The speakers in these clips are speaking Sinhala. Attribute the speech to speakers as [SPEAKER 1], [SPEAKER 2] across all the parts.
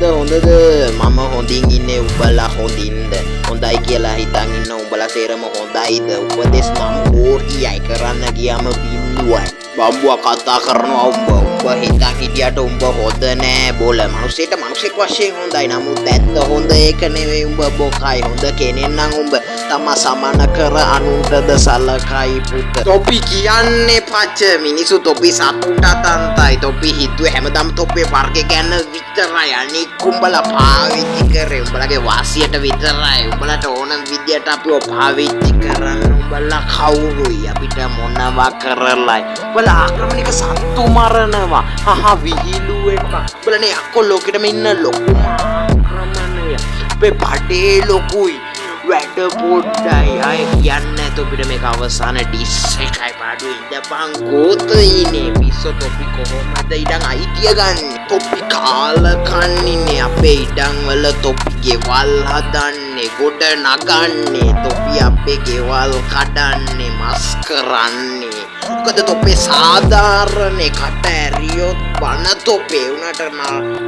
[SPEAKER 1] හොඳද මම හොඳින් ඉන්නේ උඹලා හොඳින්ද හොඳයි කියලා හිතන් ඉන්න උඹලා සේරම හොඳයිද උපදෙස් නම් ඕටියයි කරන්න ගියාම බින්දුවයි බම්බුවා කතා කරනවා උඹ හිතන් හිටියට උඹ හොඳ නෑ බෝල මිනිස්සෙට මිනිස්සෙක් වශයෙන් හොඳයි නමුත් ඇත්ත හොඳ ඒක නෙවෙයි උඹ බොකයි හොඳ කෙනෙක් නම් උඹ තම සමාන කර අනුන්ටද සලකයි පුත තොපි කියන්නේ පච්ච මිනිසු තොපි සතුට තන්තයි තොපි හිතුවේ හැමදාම තොපේ වර්ගය ගැන විතරයි අනික උඹලා පාවිච්චි කරේ උඹලගේ වාසියට විතරයි උඹලට ඕන විදියට අපිව පාවිච්චි කරන්න උඹලා කවුරුයි අපිට මොනවා කරලයි උඹලා ආක්‍රමණික සත්තු මරනවා විහිළු එපා උඹලානේ අක්කෝ ලෝකෙටම ඉන්න ලොකුම ආක්‍රමණය අපේ බඩේ ලොකුයි වැඩ පොඩ්ඩයි අය කියන්නේ තොපිට මේක අවසාන ඩිස් එකයි පාඩු ඉඳපන් ගෝතයිනේ පිස්සෝ තොපි කොහොමද ඉඩම් අයිතිය ගන්න තොපි කාල කන්නේ අපේ ඉඩම් වල තොපි ගෙවල් හදන්නේ ගොඩ නගන්නේ තොපි අපේ ගෙවල් කඩන්නේ මස් කරන්නේ මොකද තොපේ සාධාරණේ කට ඇරියොත් බන තොපේ උනට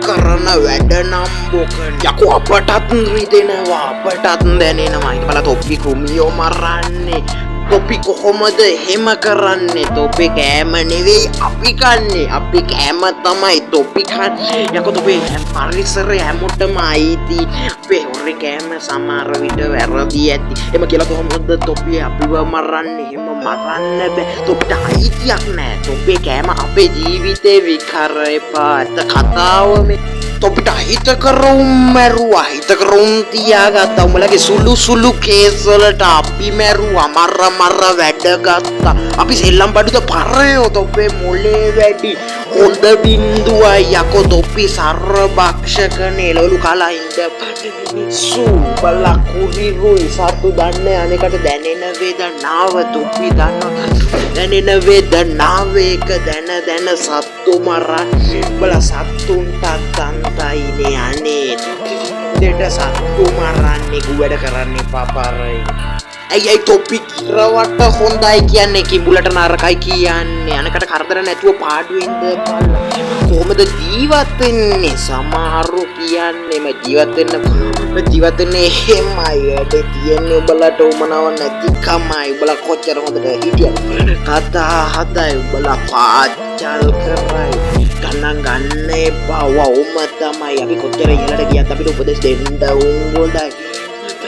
[SPEAKER 1] කරන වැඩ නම් බොකන් යකෝ අපටත් රිදෙනවා අපටත් දැනෙනවා ඊට පස්සේ තොපි කුමියෝ මරන්නේ තොපි කොහොමද එහෙම කරන්නේ තොපි කෑම නෙවෙයි අපි කන්නේ අපි කෑම තමයි තොපි කන්නේ යකෝ තොපි පරිසරය හැමෝටම අයිති අපේ හොරේ කෑම සමහර විට වැරදි ඇති එහෙම කියලා කොහොමද තොපි අපිව මරන්නේ එහෙම මරන්න බෑ තොපිට අයිතියක් නෑ තොපි කෑම අපේ ජීවිතේ විකර එපා අත කතාව මේ තොපිට හිත කරුම් මැරුවා හිත කරුම් තියාගත්තා උඹලගේ සුළු කේස් වලට අපි මැරුවා මර වැඩ ගත්තා අපි සෙල්ලම් බඩුද පරයෝ තොපේ මොලේ වැඩි හොඳ බින්දුවයි යකෝ තොපි සර්ව භක්ෂකනේ ලොලු කලා ඉඳපන් සුබලා කුරිරුයි සතු දන්නේ අනේකට දැනෙන වේදනාව තොපි දන්නවා දැනෙන වේදනාව ඒක දැන සත්තු මරන්නේ බලා සත්තුන්ට තන්තයිනේ අනේ දෙට සත්තු මරන්නේ ගුවැඩ කරන්නේ පාපාරයි ඇයි තොපි කිරවට හොඳයි කියන්නේ කිඹුලට නරකයි කියන්නේ අනකට කරදර නැතුව පාඩුවෙන්ද කොහොමද ජීවත් වෙන්නේ සමහරු කියන්නේ මම ජීවත් වෙන්නේ එහෙමයි වැඩේ තියෙන්නේ උඹලට උමනාව නැතිකමයි උඹලා කොච්චර හොඳට හිටියද කතා හදයි උඹලා පාචල් කරයි ගණන් ගන්න එපා වවුම තමයි අපි කොච්චර ඉහළට ගියත් අපිට උපදෙස් දෙන්න උඹලයි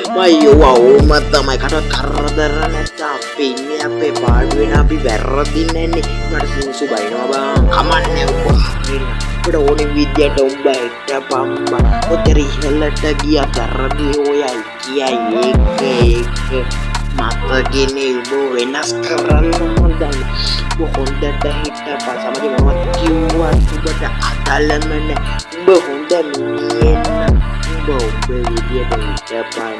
[SPEAKER 1] මයෝ වවුම තමයි කටවත් කරදර නැත්නම් අපි ඉන්නේ අපේ පාඩුවෙන අපි වැරදින්නේ නැන්නේ මට සුසු බයිනවා බං කමන්නේ උඹට ඕනේ විද්‍යට උඹ හිටපම්බා කොච්චර ඉහළට ගියා වැරදි ඔයයි කියයි ඒක මතකනේ උඹ වෙනස් කරන්න හොඳයි උඹ හොඳට හිටපන් සමගි මොනවද කිව්වත් උඹට අදාළම නෑ උඹ හොඳ නියන්න උඹ විදියට හිටපන්